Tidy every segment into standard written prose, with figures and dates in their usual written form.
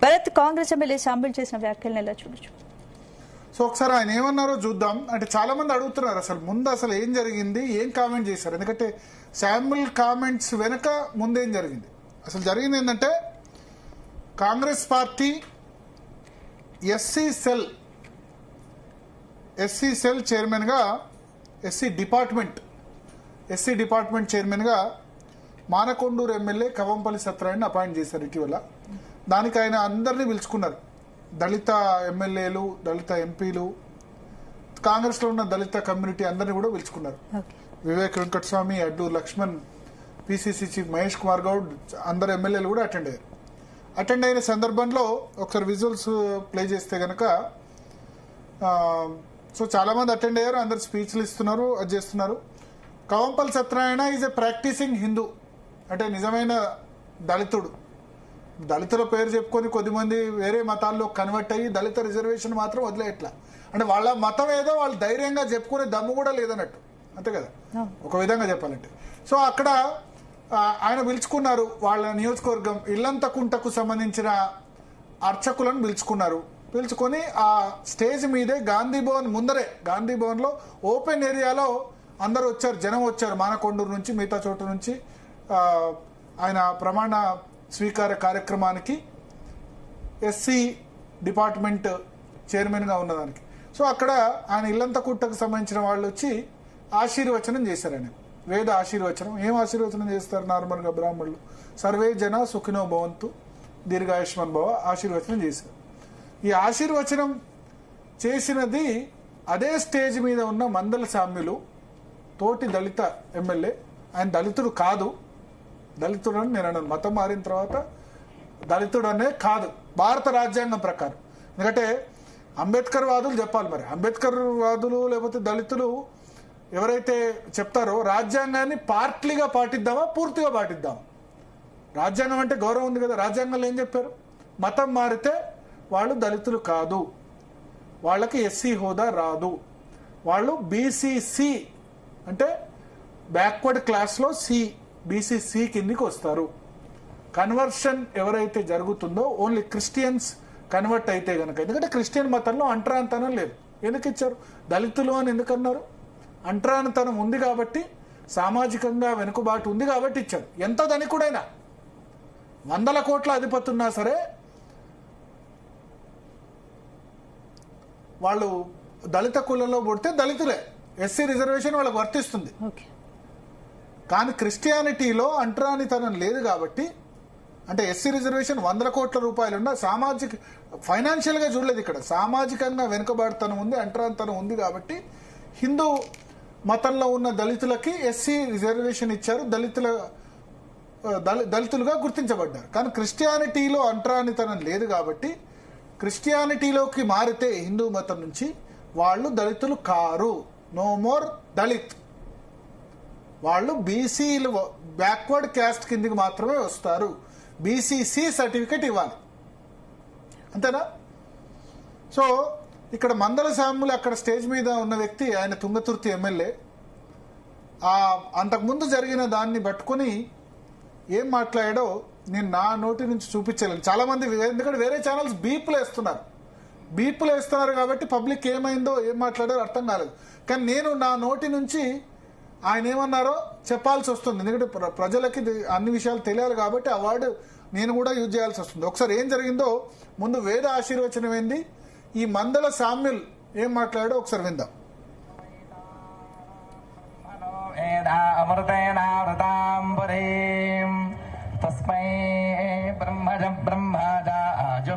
Bharat, Congress MLA శాంబిల్ చేసిన వ్యాఖ్యలను ఎలా చూడొచ్చు? సో ఒకసారి ఆయన ఏమన్నారో చూద్దాం. అంటే చాలా మంది అడుగుతున్నారు అసలు ఏం జరిగింది, ఏం కామెంట్ చేశారు. ఎందుకంటే శాంబిల్ కామెంట్స్ వెనక ముందేం జరిగింది. అసలు జరిగింది ఏంటంటే కాంగ్రెస్ పార్టీ ఎస్సీ సెల్ చైర్మన్గా ఎస్సీ డిపార్ట్మెంట్ చైర్మన్గా మానకొండూరు ఎమ్మెల్యే కవంపల్లి సత్యనారాయణ అపాయింట్ చేశారు ఇటీవల. దానికి ఆయన అందరినీ పిలుచుకున్నారు. దళిత ఎమ్మెల్యేలు, దళిత ఎంపీలు, కాంగ్రెస్లో ఉన్న దళిత కమ్యూనిటీ అందరినీ కూడా పిలుచుకున్నారు. వివేక్ వెంకటస్వామి, అడ్డూరు లక్ష్మణ్, పిసిసి చీఫ్ మహేష్ కుమార్ గౌడ్, అందరు ఎమ్మెల్యేలు కూడా అటెండ్ అయిన సందర్భంలో ఒకసారి విజువల్స్ ప్లే చేస్తే గనక సో చాలా మంది అటెండ్ అయ్యారు, అందరు స్పీచ్లు ఇస్తున్నారు, అది చేస్తున్నారు. Kavampalli Satyanarayana is a practising Hindu, అంటే నిజమైన దళితుడు. దళితుల పేరు చెప్పుకొని కొద్దిమంది వేరే మతాల్లో కన్వర్ట్ అయ్యి దళిత రిజర్వేషన్ మాత్రం వదిలేయట్లా. అంటే వాళ్ళ మతం ఏదో వాళ్ళు ధైర్యంగా చెప్పుకునే దమ్ము కూడా లేదన్నట్టు, అంతే కదా ఒక విధంగా చెప్పాలంటే. సో అక్కడ ఆయన పిలుచుకున్నారు వాళ్ళ నియోజకవర్గం ఇల్లంతకుంటకు సంబంధించిన అర్చకులను పిలుచుకొని ఆ స్టేజ్ మీదే గాంధీ భవన్ లో ఓపెన్ ఏరియాలో అందరూ వచ్చారు, జనం వచ్చారు. మానకొండూరు నుంచి, మిగతా చోట నుంచి ఆయన ప్రమాణ స్వీకార కార్యక్రమానికి ఎస్సీ డిపార్ట్మెంట్ చైర్మన్గా ఉన్నదానికి. సో అక్కడ ఆయన ఇల్లంతకుంటకు సంబంధించిన వాళ్ళు వచ్చి ఆశీర్వచనం చేశారు. ఆయన వేద ఆశీర్వచనం. ఏం ఆశీర్వచనం చేస్తారు నార్మల్గా బ్రాహ్మణులు? సర్వే జన సుఖినో భవంతు దీర్ఘాయుష్మాన్ భవ ఆశీర్వచనం చేశారు. ఈ ఆశీర్వచనం చేసినది అదే స్టేజ్ మీద ఉన్న మందల సామ్యులు, తోటి దళిత ఎమ్మెల్యే. ఆయన దళితుడు కాదు, దళితుడు అని నేను అన్నాను. మతం మారిన తర్వాత దళితుడు అనే కాదు భారత రాజ్యాంగం ప్రకారం. ఎందుకంటే అంబేద్కర్ వాదులు చెప్పాలి, మరి అంబేద్కర్ వాదులు లేకపోతే దళితులు ఎవరైతే చెప్తారో రాజ్యాంగాన్ని పార్ట్లీగా పాటిద్దామా, పూర్తిగా పాటిద్దామా? రాజ్యాంగం అంటే గౌరవం ఉంది కదా. రాజ్యాంగంలో ఏం చెప్పారు? మతం మారితే వాళ్ళు దళితులు కాదు, వాళ్ళకి ఎస్సీ హోదా రాదు, వాళ్ళు బీసీసీ అంటే బ్యాక్వర్డ్ క్లాస్లో బీసీసీ కిందికి వస్తారు. కన్వర్షన్ ఎవరైతే జరుగుతుందో ఓన్లీ క్రిస్టియన్స్ కన్వర్ట్ అయితే గనక, ఎందుకంటే క్రిస్టియన్ మతంలో అంటరానితనం లేదు. ఎందుకు ఇచ్చారు? దళితులు అని ఎందుకన్నారు? అంటరానితనం ఉంది కాబట్టి, సామాజికంగా వెనుకబాటు ఉంది కాబట్టి ఇచ్చారు. ఎంత ధనికుడైనా, 100 కోట్ల అధిపతి ఉన్నా సరే వాళ్ళు దళిత కులంలో పుడితే దళితులే, ఎస్సీ రిజర్వేషన్ వాళ్ళకు వర్తిస్తుంది. కానీ క్రిస్టియానిటీలో అంటరానితనం లేదు కాబట్టి, అంటే ఎస్సీ రిజర్వేషన్ 100 కోట్ల రూపాయలున్న ఫైనాన్షియల్ గా చూడలేదు, ఇక్కడ సామాజికంగా వెనుకబాటుతనం ఉంది, అంటరానితనం ఉంది కాబట్టి హిందూ మతంలో ఉన్న దళితులకి ఎస్సీ రిజర్వేషన్ ఇచ్చారు, దళితులుగా గుర్తించబడ్డారు. కానీ క్రిస్టియానిటీలో అంటరానితనం లేదు కాబట్టి క్రిస్టియానిటీలోకి మారితే హిందూ మతం నుంచి వాళ్ళు దళితులు కారు, నో మోర్ దళిత్. వాళ్ళు బీసీలు బ్యాక్వర్డ్ క్యాస్ట్ కిందికి మాత్రమే వస్తారు. బీసీసీ సర్టిఫికెట్ ఇవ్వాలి, అంతేనా? సో ఇక్కడ మందల సాములు అక్కడ స్టేజ్ మీద ఉన్న వ్యక్తి ఆయన తుంగతుర్తి ఎమ్మెల్యే. అంతకుముందు జరిగిన దాన్ని పట్టుకొని ఏం మాట్లాడాడో నేను నా నోటి నుంచి చూపించలేను. చాలా మంది ఎందుకంటే వేరే ఛానల్స్ బీప్లు వేస్తున్నారు కాబట్టి పబ్లిక్ ఏమైందో ఏం మాట్లాడారో అర్థం కాలేదు. కానీ నేను నా నోటి నుంచి ఆయన ఏమన్నారో చెప్పాల్సి వస్తుంది, ఎందుకంటే ప్రజలకి అన్ని విషయాలు తెలియాలి కాబట్టి ఆ వర్డ్ నేను కూడా యూజ్ చేయాల్సి వస్తుంది. ఒకసారి ఏం జరిగిందో ముందు వేద ఆశీర్వచనం ఏంది, ఈ మందల సామ్యుల్ ఏం మాట్లాడో ఒకసారి విందాం. తస్మై బ్రహ్మజ బ్రహ్మజాజుకీర్తిం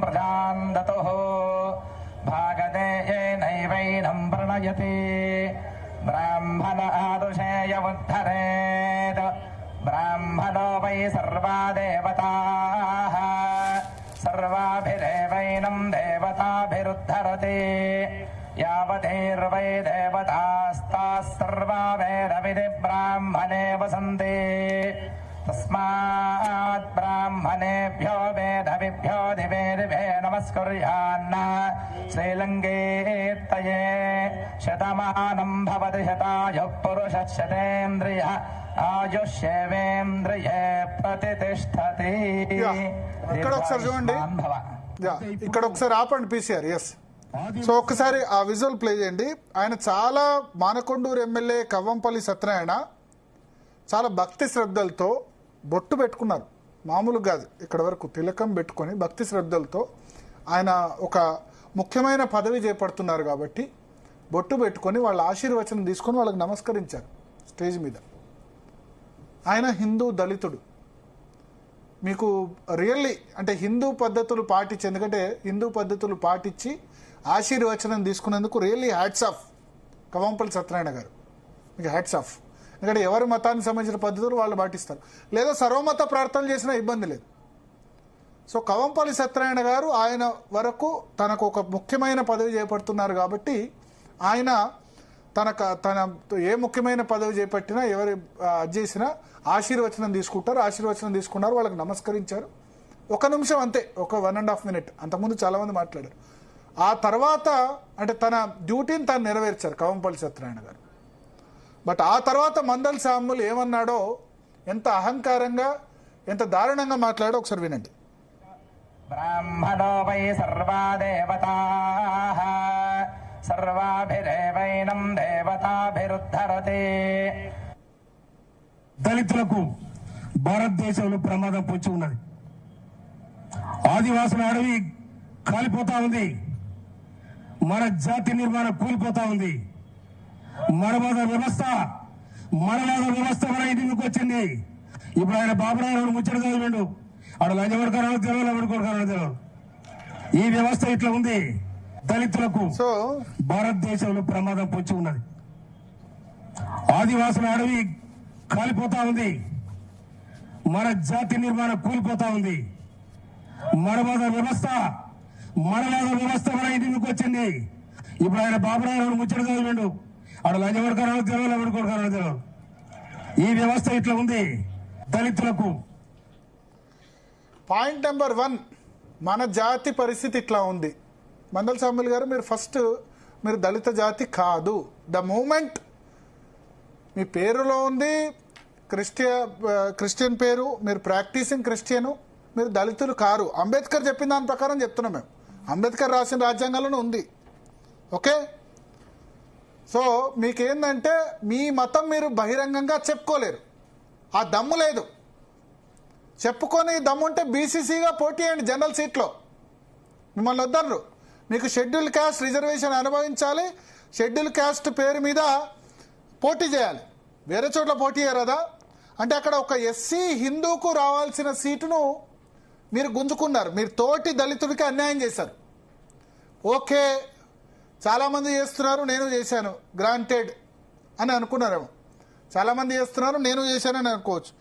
ప్రజాందతో భాగదేయైనైవైనం ప్రణయతి బ్రాహ్మణ ఆదుషేయముద్ధరేత్ బ్రాహ్మణో వై సర్వా దేవతాః సర్వాభిరేవైనం దేవతాభిరుద్ధరతి యావతైర్వై దేవతాస్తాః సర్వా వేదవిధి బ్రాహ్మణే వసంతి తస్మాత్ బ్రాహ్మణేభ్యో వేదవిభ్యో దివే దివే నమస్కుర్యాన్న శ్రీలంకేత్తయే శతమానం భవతి శతాయుః పురుషः శతేంద్రియः ఆయుష్యేవేంద్రియే ప్రతిష్టతి. ఇక్కడ ఒకసారి చూడండి, ఇక్కడ ఒకసారి ఆపండి పీసీఆర్. ఎస్, సో ఒక్కసారి ఆ విజువల్ ప్లే చేయండి. ఆయన చాలా మానకొండూరు ఎమ్మెల్యే కవ్వంపల్లి సత్యనారాయణ చాలా భక్తి శ్రద్ధలతో బొట్టు పెట్టుకున్నారు. మామూలు కాదు, ఇక్కడ వరకు తిలకం పెట్టుకొని భక్తి శ్రద్ధలతో ఆయన ఒక ముఖ్యమైన పదవి చేపడుతున్నారు కాబట్టి బొట్టు పెట్టుకొని వాళ్ళ ఆశీర్వచనం తీసుకొని వాళ్ళకి నమస్కరించారు స్టేజ్ మీద. ఆయన హిందూ దళితుడు. మీకు రియల్లీ అంటే హిందూ పద్ధతులు పాటించి, ఎందుకంటే హిందూ పద్ధతులు పాటించి ఆశీర్వచనం తీసుకున్నందుకు really hats off Kavampalli Satyanarayana గారు, మీకు హ్యాట్స్ ఆఫ్. ఎందుకంటే ఎవరి మతానికి సంబంధించిన పద్ధతులు వాళ్ళు పాటిస్తారు, లేదా సర్వమత ప్రార్థనలు చేసినా ఇబ్బంది లేదు. సో కవంపల్లి సత్యనారాయణ గారు ఆయన వరకు తనకు ఒక ముఖ్యమైన పదవి చేపడుతున్నారు కాబట్టి ఆయన తన ఏ ముఖ్యమైన పదవి చేపట్టినా ఎవరు చేసినా ఆశీర్వచనం తీసుకుంటారు. ఆశీర్వచనం తీసుకున్నారు, వాళ్ళకి నమస్కరించారు. ఒక నిమిషం అంతే, ఒక 1.5 minute. అంతకుముందు చాలామంది మాట్లాడారు. ఆ తర్వాత అంటే తన డ్యూటీని తాను నెరవేర్చారు కవంపల్లి సత్యనారాయణ గారు. బట్ ఆ తర్వాత మందల్ సాములు ఏమన్నాడో, ఎంత అహంకారంగా ఎంత దారుణంగా మాట్లాడో ఒకసారి వినండి. బ్రాహ్మణో వై సర్వా దేవతాః సర్వాభిరేవైనం దేవతాభిరుద్ధరతే. దళితులకు భారతదేశంలో ప్రమాదం పొంచి ఉన్నది. ఆదివాసుల అడవి కాలిపోతా ఉంది. మన జాతి నిర్మాణం కూలిపోతా ఉంది. మనవాద వ్యవస్థ మన ఇంటికి వచ్చింది. ఇప్పుడు ఆయన బాబురావు ముచ్చట చదివిండు. ఆడ లంచగొడకారో తెలియదు, ఎవరికొడకారో తెలియదు. ఈ వ్యవస్థ ఇట్లా ఉంది. దళితులకు భారతదేశంలో ప్రమాదం పొంచి ఉన్నది. ఆదివాసుల అడవి కాలిపోతా ఉంది. మన జాతి నిర్మాణం కూలిపోతా ఉంది. మనవాద వ్యవస్థ మన ఇంటికి వచ్చింది. ఇప్పుడు ఆయన బాబురావు ముచ్చట చదివిండు. ఆడ లంచగొడకారో తెలియదు, ఎవరికొడకారో తెలియదు. ఈ వ్యవస్థ ఇట్లా ఉంది. దళితులకు పాయింట్ నెంబర్ 1, మన జాతి పరిస్థితి ఇట్లా ఉంది. మందల్ సాముల్ గారు, మీరు దళిత జాతి కాదు. ద మూమెంట్ మీ పేరులో ఉంది క్రిస్టియన్ పేరు, మీరు ప్రాక్టీసింగ్ క్రిస్టియను, మీరు దళితులు కారు. అంబేద్కర్ చెప్పిన దాని ప్రకారం చెప్తున్నాం మేము. అంబేద్కర్ రాసిన రాజ్యాంగంలోనే ఉంది. ఓకే, సో మీకేందంటే మీ మతం మీరు బహిరంగంగా చెప్పుకోలేరు, ఆ దమ్ము లేదు. చెప్పుకొని దమ్ముంటే బీసీసీగా పోటీ చేయండి జనరల్ సీట్లో. మిమ్మల్ని వద్దరు. మీకు షెడ్యూల్ క్యాస్ట్ రిజర్వేషన్ అనుభవించాలి, షెడ్యూల్ క్యాస్ట్ పేరు మీద పోటీ చేయాలి. వేరే చోట్ల పోటీ చేయరాదా? అంటే అక్కడ ఒక ఎస్సీ హిందూకు రావాల్సిన సీటును మీరు గుంజుకున్నారు. మీరు తోటి దళితుడికి అన్యాయం చేశారు. ఓకే, చాలామంది చేస్తున్నారు, నేను చేశాను గ్రాంటెడ్ అని అనుకున్నారేమో. చాలామంది చేస్తున్నారు, నేను చేశానని అనుకోవచ్చు.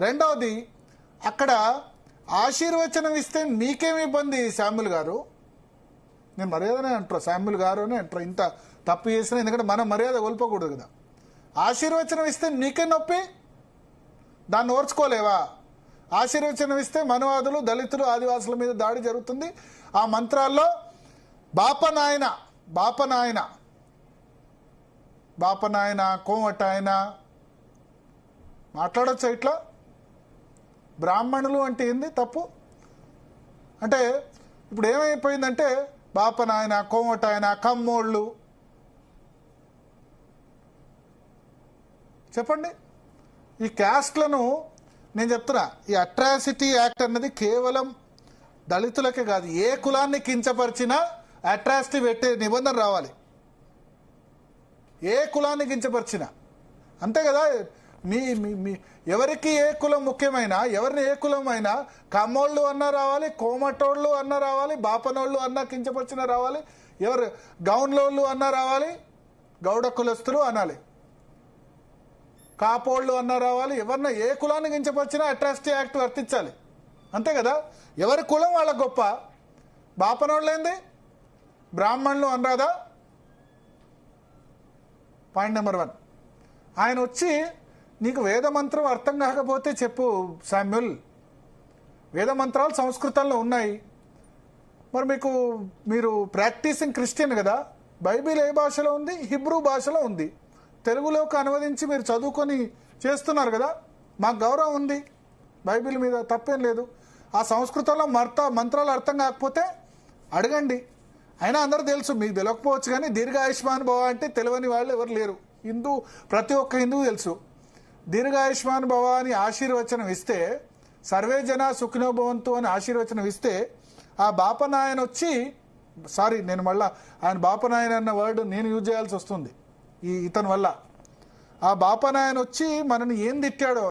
రెండవది, అక్కడ ఆశీర్వచనం ఇస్తే మీకేమి ఇబ్బంది శామ్యుల్ గారు? నేను మర్యాదనే అంటారు, శామ్యుల్ గారు అని అంటారు. ఇంత తప్పు చేసిన, ఎందుకంటే మనం మర్యాద కోల్పోకూడదు కదా. ఆశీర్వచనం ఇస్తే నీకే నొప్పి, దాన్ని ఓర్చుకోలేవా? ఆశీర్వచనం ఇస్తే మనవాదులు, దళితులు, ఆదివాసుల మీద దాడి జరుగుతుంది. ఆ మంత్రాల్లో బాపనాయన కోమటాయన మాట్లాడొచ్చా ఇట్లా? బ్రాహ్మణులు అంటే ఏంది తప్పు? అంటే ఇప్పుడు ఏమైపోయిందంటే బాపనాయన, కోమటాయన, కమ్మోళ్ళు, చెప్పండి. ఈ క్యాస్ట్లను నేను చెప్తున్నా, ఈ అట్రాసిటీ యాక్ట్ అన్నది కేవలం దళితులకే కాదు, ఏ కులాన్ని కించపరిచినా అట్రాసిటీ పెట్టే నిబంధన రావాలి. ఏ కులాన్ని కించపరిచినా అంతే కదా. మీ ఎవరికి ఏ కులం ముఖ్యమైనా, ఎవరిని ఏ కులం అయినా, కమ్మోళ్ళు అన్నా రావాలి, కోమటోళ్ళు అన్నా రావాలి, బాపనోళ్ళు అన్నా కించపరిచినా రావాలి, ఎవరు గౌన్లోళ్ళు అన్నా రావాలి, గౌడ కులస్తులు అనాలి, కాపోళ్ళు అన్నా రావాలి. ఎవరన్నా ఏ కులాన్ని కించపరిచినా అట్రాసిటీ యాక్ట్ వర్తించాలి. అంతే కదా. ఎవరి కులం వాళ్ళ గొప్ప. బాపనోళ్ళు ఏంది, బ్రాహ్మణులు అనరాదా? Point number 1. ఆయన వచ్చి నీకు వేదమంత్రం అర్థం కాకపోతే చెప్పు శామ్యుల్, వేదమంత్రాలు సంస్కృతంలో ఉన్నాయి. మరి మీరు ప్రాక్టీసింగ్ క్రిస్టియన్ కదా, బైబిల్ ఏ భాషలో ఉంది? హిబ్రూ భాషలో ఉంది. తెలుగులోకి అనువదించి మీరు చదువుకొని చేస్తున్నారు కదా, మాకు గౌరవం ఉంది బైబిల్ మీద, తప్పేం లేదు. ఆ సంస్కృతంలో మంత్రాలు అర్థం కాకపోతే అడగండి. అయినా అందరూ తెలుసు, మీకు తెలియకపోవచ్చు కానీ దీర్ఘాయుష్మాన్ భవ అంటే తెలియని వాళ్ళు ఎవరు లేరు. ప్రతి ఒక్క హిందువు తెలుసు. దీర్ఘాయుష్మాన్ భవ అని ఆశీర్వచనం ఇస్తే, సర్వే జన సుఖినో భవంతు అని ఆశీర్వచనం ఇస్తే, ఆ బాపనాయన వచ్చి, సారీ నేను మళ్ళా ఆయన బాపనాయన అన్న వర్డ్ నేను యూజ్ చేయాల్సి వస్తుంది ఇతని వల్ల. ఆ బాపనాయన వచ్చి మనని ఏం తిట్టాడో